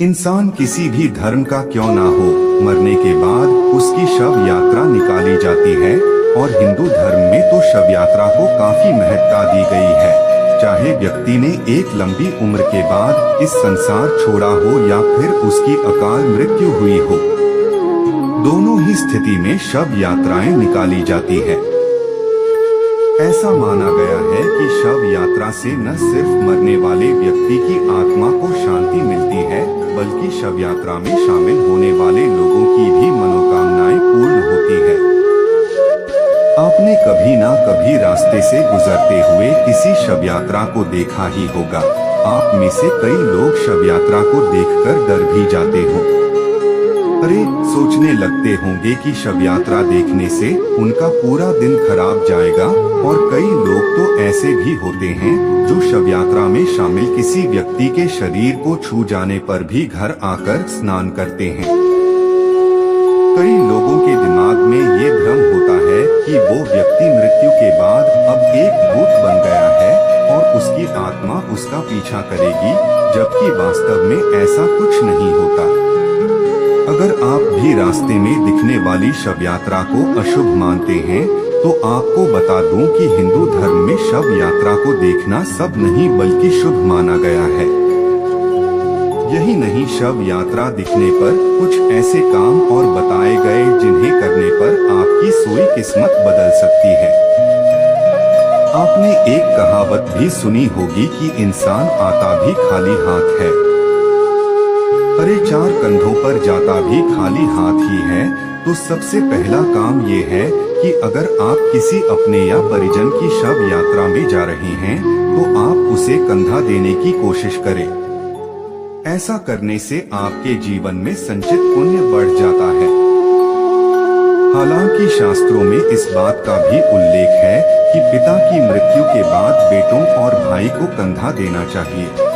इंसान किसी भी धर्म का क्यों ना हो, मरने के बाद उसकी शव यात्रा निकाली जाती है और हिंदू धर्म में तो शव यात्रा को काफी महत्ता दी गई है। चाहे व्यक्ति ने एक लंबी उम्र के बाद इस संसार छोड़ा हो या फिर उसकी अकाल मृत्यु हुई हो, दोनों ही स्थिति में शव यात्राएं निकाली जाती है। ऐसा माना गया है कि शव यात्रा से न सिर्फ मरने वाले व्यक्ति की आत्मा को शांति मिलती है, बल्कि शव यात्रा में शामिल होने वाले लोगों की भी मनोकामनाएं पूर्ण होती है। आपने कभी ना कभी रास्ते से गुजरते हुए किसी शव यात्रा को देखा ही होगा। आप में से कई लोग शव यात्रा को देखकर डर भी जाते हो। अरे, सोचने लगते होंगे कि शव यात्रा देखने से उनका पूरा दिन खराब जाएगा। और कई लोग तो ऐसे भी होते हैं जो शव यात्रा में शामिल किसी व्यक्ति के शरीर को छू जाने पर भी घर आकर स्नान करते हैं। कई लोगों के दिमाग में ये भ्रम होता है कि वो व्यक्ति मृत्यु के बाद अब एक भूत बन गया है और उसकी आत्मा उसका पीछा करेगी, जबकि वास्तव में ऐसा कुछ नहीं होता। अगर आप भी रास्ते में दिखने वाली शव यात्रा को अशुभ मानते हैं, तो आपको बता दूं कि हिंदू धर्म में शव यात्रा को देखना सब नहीं बल्कि शुभ माना गया है। यही नहीं, शव यात्रा दिखने पर कुछ ऐसे काम और बताए गए जिन्हें करने पर आपकी सोई किस्मत बदल सकती है। आपने एक कहावत भी सुनी होगी कि इंसान आता भी खाली हाथ है। अरे, चार कंधों पर जाता भी खाली हाथ ही है। तो सबसे पहला काम ये है कि अगर आप किसी अपने या परिजन की शव यात्रा में जा रहे हैं, तो आप उसे कंधा देने की कोशिश करें। ऐसा करने से आपके जीवन में संचित पुण्य बढ़ जाता है। हालांकि शास्त्रों में इस बात का भी उल्लेख है कि पिता की मृत्यु के बाद बेटों और भाई को कंधा देना चाहिए।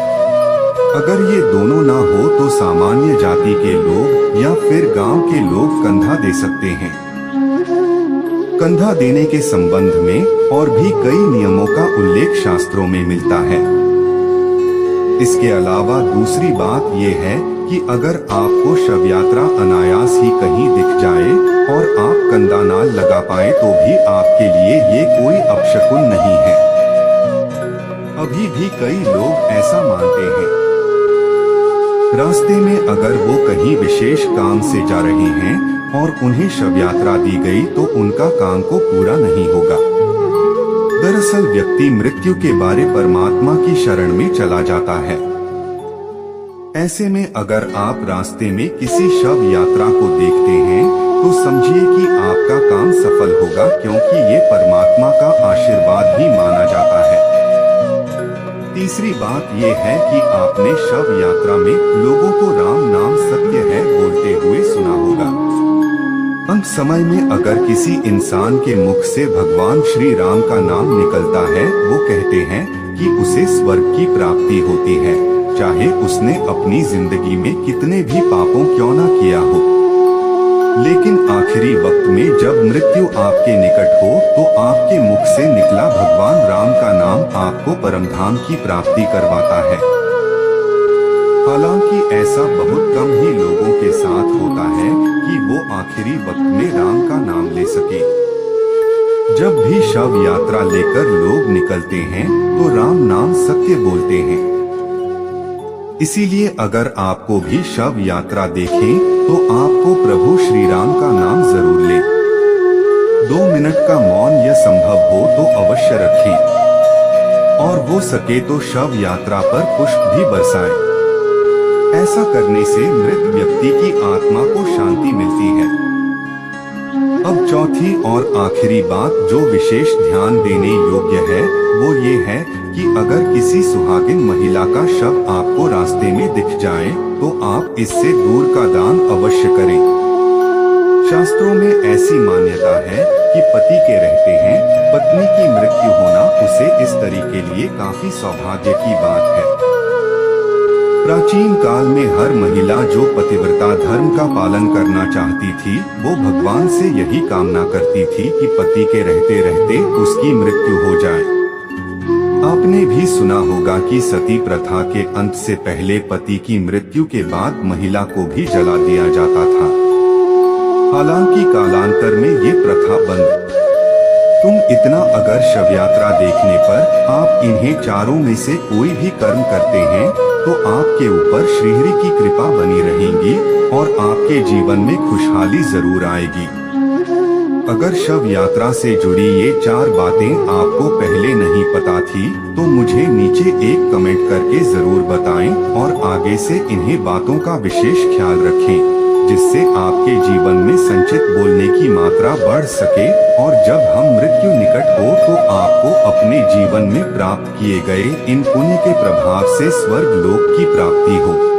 अगर ये दोनों ना हो तो सामान्य जाति के लोग या फिर गांव के लोग कंधा दे सकते हैं। कंधा देने के संबंध में और भी कई नियमों का उल्लेख शास्त्रों में मिलता है। इसके अलावा दूसरी बात यह है कि अगर आपको शव यात्रा अनायास ही कहीं दिख जाए और आप कंधा ना लगा पाए तो भी आपके लिए ये कोई अपशकुन नहीं है। अभी भी कई लोग ऐसा मानते हैं। रास्ते में अगर वो कहीं विशेष काम से जा रहे हैं और उन्हें शव यात्रा दी गई तो उनका काम को पूरा नहीं होगा। दरअसल व्यक्ति मृत्यु के बारे परमात्मा की शरण में चला जाता है। ऐसे में अगर आप रास्ते में किसी शव यात्रा को देखते हैं तो समझिए कि आपका काम सफल होगा, क्योंकि ये परमात्मा का आशीर्वाद ही माना जाता है। तीसरी बात यह है कि आपने शव यात्रा में लोगों को राम नाम सत्य है बोलते हुए सुना होगा। अंत समय में अगर किसी इंसान के मुख से भगवान श्री राम का नाम निकलता है, वो कहते हैं कि उसे स्वर्ग की प्राप्ति होती है, चाहे उसने अपनी जिंदगी में कितने भी पापों क्यों ना किया हो। लेकिन आखिरी वक्त में जब मृत्यु आपके निकट हो तो आपके मुख से निकला भगवान राम का नाम आपको परमधाम की प्राप्ति करवाता है। हालांकि ऐसा बहुत कम ही लोगों के साथ होता है कि वो आखिरी वक्त में राम का नाम ले सके। जब भी शव यात्रा लेकर लोग निकलते हैं तो राम नाम सत्य बोलते हैं। इसीलिए अगर आपको भी शव यात्रा देखें तो आपको प्रभु श्री राम का नाम जरूर लें। 2 मिनट का मौन या संभव हो तो अवश्य रखें और हो सके तो शव यात्रा पर पुष्प भी बरसाएं। ऐसा करने से मृत व्यक्ति की आत्मा को शांति मिलती है। अब चौथी और आखिरी बात जो विशेष ध्यान देने योग्य है वो ये है कि अगर किसी सुहागिन महिला का शव आपको रास्ते में दिख जाए तो आप इससे दूर का दान अवश्य करें। शास्त्रों में ऐसी मान्यता है कि पति के रहते हैं पत्नी की मृत्यु होना उसे इस तरीके लिए काफी सौभाग्य की बात है। प्राचीन काल में हर महिला जो पतिव्रता धर्म का पालन करना चाहती थी, वो भगवान से यही कामना करती थी कि पति के रहते रहते उसकी मृत्यु हो जाए। आपने भी सुना होगा कि सती प्रथा के अंत से पहले पति की मृत्यु के बाद महिला को भी जला दिया जाता था। हालांकि कालांतर में ये प्रथा बंद। तुम इतना अगर शव यात्रा देखने पर आप इन्हें चारों में से कोई भी कर्म करते हैं तो आपके ऊपर श्रीहरि की कृपा बनी रहेगी और आपके जीवन में खुशहाली जरूर आएगी। अगर शव यात्रा से जुड़ी ये 4 बातें आपको पहले नहीं पता थी तो मुझे नीचे एक कमेंट करके जरूर बताएं और आगे से इन्हें बातों का विशेष ख्याल रखें, जिससे आपके जीवन में संचित बोलने की मात्रा बढ़ सके और जब हम मृत्यु निकट हो तो आपको अपने जीवन में प्राप्त किए गए इन पुण्य के प्रभाव से स्वर्ग लोक की प्राप्ति हो।